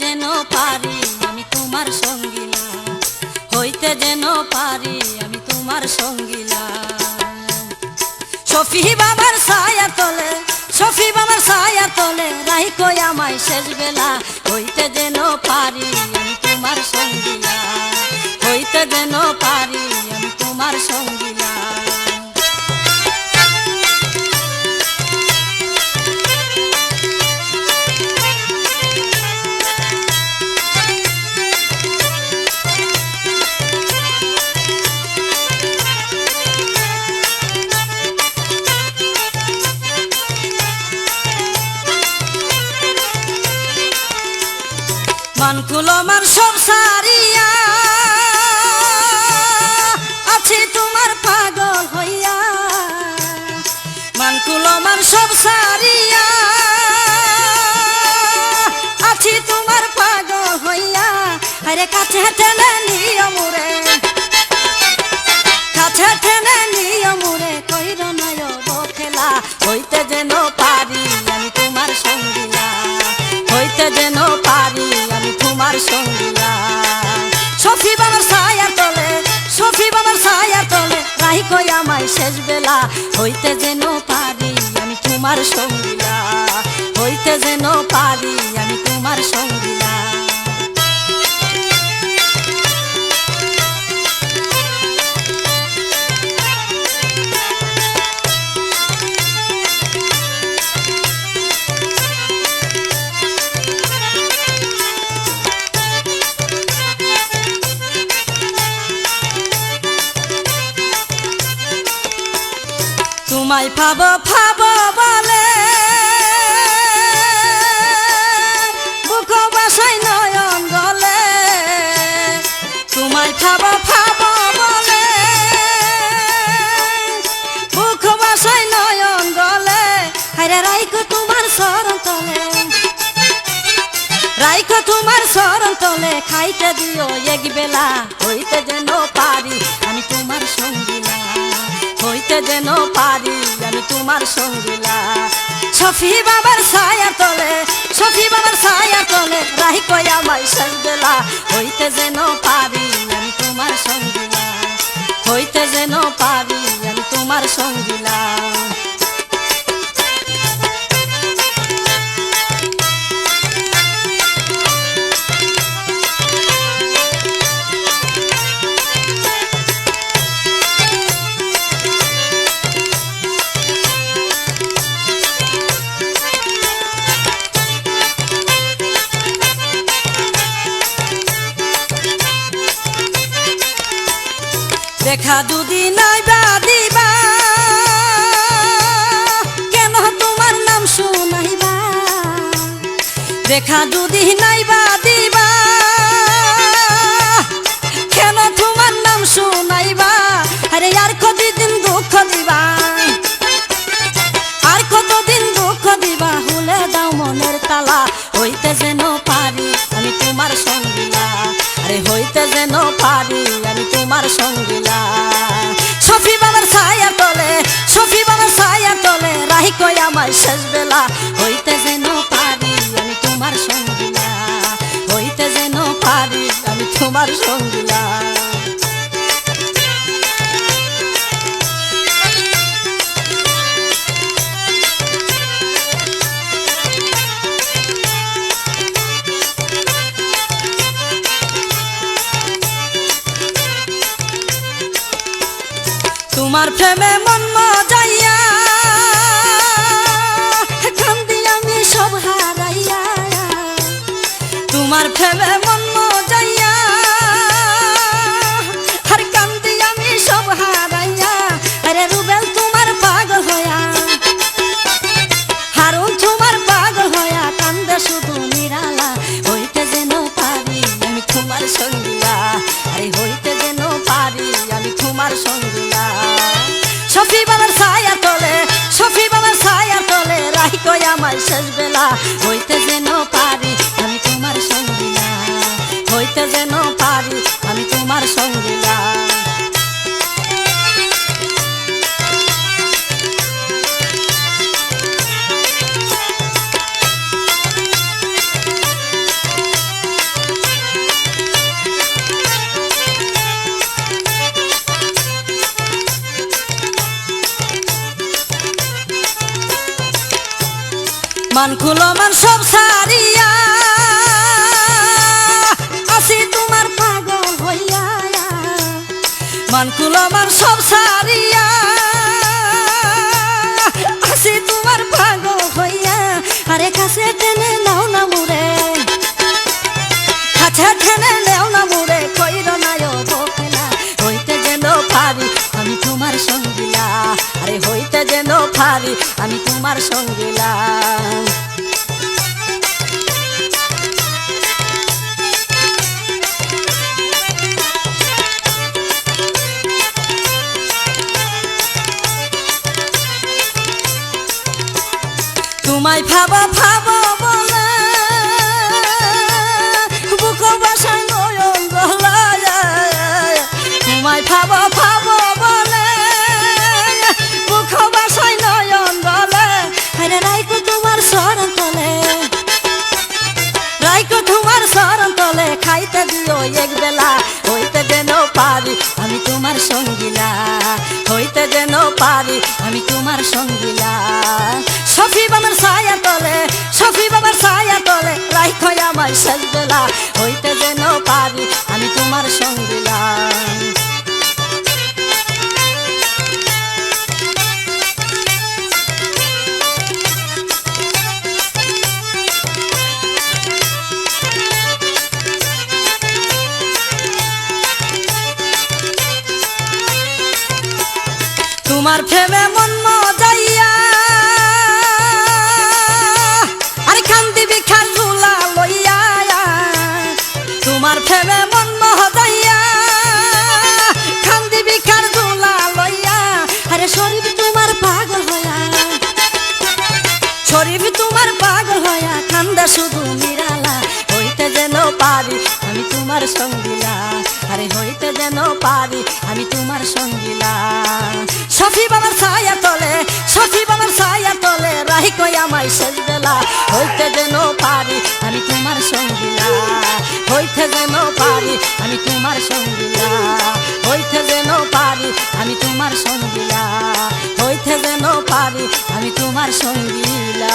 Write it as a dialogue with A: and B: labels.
A: যেন পারি আমি তোমার সঙ্গীলা, হইতে যেন পারি আমি তোমার সঙ্গীলা। শফি বাবার ছায়া তলে, শফি বাবার ছায়া তলে রাইখো আমায় শেষ বেলা, হইতে যেন পারি আমি তোমার সঙ্গীলা, হইতে যেন পারি আমি তোমার সঙ্গীলা। মানকুলো মান সব সারিয়া আছি তোমার পাগল হইয়া, মানকুলো মান সব সারিয়া আছি তোমার পাগল হইয়া। আরে কাছে টেনে নিও মোরে, কাছে টেনে নিও মোরে কইর নয় বখেলা, হইতে যেন পারি আমি তোমার সঙ্গীলা, হইতে যেন পারি আমি তোমার সঙ্গীলা। শফি বাবার ছায়া তলে, শফি বাবার ছায়া তলে রাইখো আমায় শেষ বেলা, হইতে যেন পারি আমি তোমার সঙ্গীলা, হইতে যেন পারি আমি তোমার সঙ্গীলা। তোমায় পাবো পাবো বলে বুক বাসায় নয়ন গলে, তোমায় পাবো পাবো বলে বুক বাসায় নয়ন গলে। আরে রাইখো তোমার শরণ তলে, রাইখো তোমার শরণ তলে খাইতে দিও এক বেলা, হইতে যেন পারি আমি তোমার সঙ্গীলা, হইতে যেন পারি আমি তোমার সঙ্গীলা। শফি বাবার ছায়া তলে, শফি বাবার ছায়া তলে রাইখো আমায় শেষ বেলা, হইতে যেন পারি আমি তোমার সঙ্গীলা, হইতে যেন পারি আমি তোমার সঙ্গীলা। দেখা যদি নাই বা দিবা কেন তোমার নাম শুনাইবা, দেখা যদি নাই বা দিবা কেন তোমার নাম শুনাইবা। আরে আর কতদিন দুঃখ দিবা, আর কতদিন দুঃখ দিবা, খুলে দাও মনের তালা, হইতে যেন পারি আমি তোমার সঙ্গীলা, আরে হইতে যেন পারি আমি তোমার সঙ্গীলা। শফি বাবার ছায়া তলে, শফি বাবার ছায়া তলে রাইখো আমায় শেষ বেলা, হইতে যেন পারি আমি তোমার সঙ্গীলা, হইতে যেন পারি আমি তোমার সঙ্গীলা। তোমার প্রেমে মন মজাইয়া কান্দি আমি সব হারাইয়া, তোমার প্রেমে মন মজাইয়া আর কান্দি আমি সব হারাইয়া। আরে রুবেল তোমার পাগল হইয়া, হারুন তোমার পাগল হইয়া কান্দে শুধু নিরালা, হইতে যেন পারি আমি তোমার সঙ্গীলা, আরে হইতে যেন পারি আমি তোমার সঙ্গীলা। শফি বাবার ছায়া তলে, শফি বাবার ছায়া তলে রাইখো আমায় শেষ বেলা, হইতে যেন পারি আমি তোমার সঙ্গীলা, হইতে যেন পারি আমি তোমার সঙ্গীলা। মান খুলো মান সব সারিয়া আসি তোমার পাগল হইয়া মান খুলো মান সব সারিয়া আসি তোমার পাগল হইয়া আরে কাছে টেনে নাও না মুরে কাছে টেনে নাও না মুরে কইর না অবহেলা হইতে যেন পারি আমি তোমার সঙ্গিলা আরে হইতে যেন পারি আমি তোমার সঙ্গিলা তোমায় ভাবো ভাবো বলে বুক বাসায় নয়ন গলায় তোমায় ভাবো ভাবো বলে বুক বাসায় নয়ন গলে আরে রাইকো তোমার শরণ তলে রাইকো তোমার শরণ তলে খাইতে দিও এক বেলা হইতে যেন পারি আমি তোমার সঙ্গিলা হইতে যেন পারি আমি তোমার সঙ্গিলা সফি বাবার ছায়া তলে সফি বাবার ছায়া তলে রাইখো আমায় শেষ বেলা হইতে যেন পারি আমি তোমার সঙ্গিলা তোমার প্রেমে মন মজাইয়া আরে কান্দি বিখার ঝুলা লইয়া তোমার প্রেমে মন মজাইয়া কান্দি বিখার ঝুলা লইয়া আরে শরীফ তোমার পাগল হইয়া শরীফ তোমার পাগল হইয়া কান্দা শুধু নিরালা হইতে যেন পারি আমি তোমার সঙ্গিলা আরে হইতে যেন পারি আমি তোমার সঙ্গিলা সফি বাবার ছায়া তলে সফি বাবার ছায়া তলে রাইখো আমায় শেষ বেলা হইতে যেন পারি আমি তোমার সঙ্গিলা হইতে যেন পারি আমি তোমার সঙ্গিলা হইতে যেন পারি আমি তোমার সঙ্গিলা হইতে যেন পারি আমি তোমার সঙ্গিলা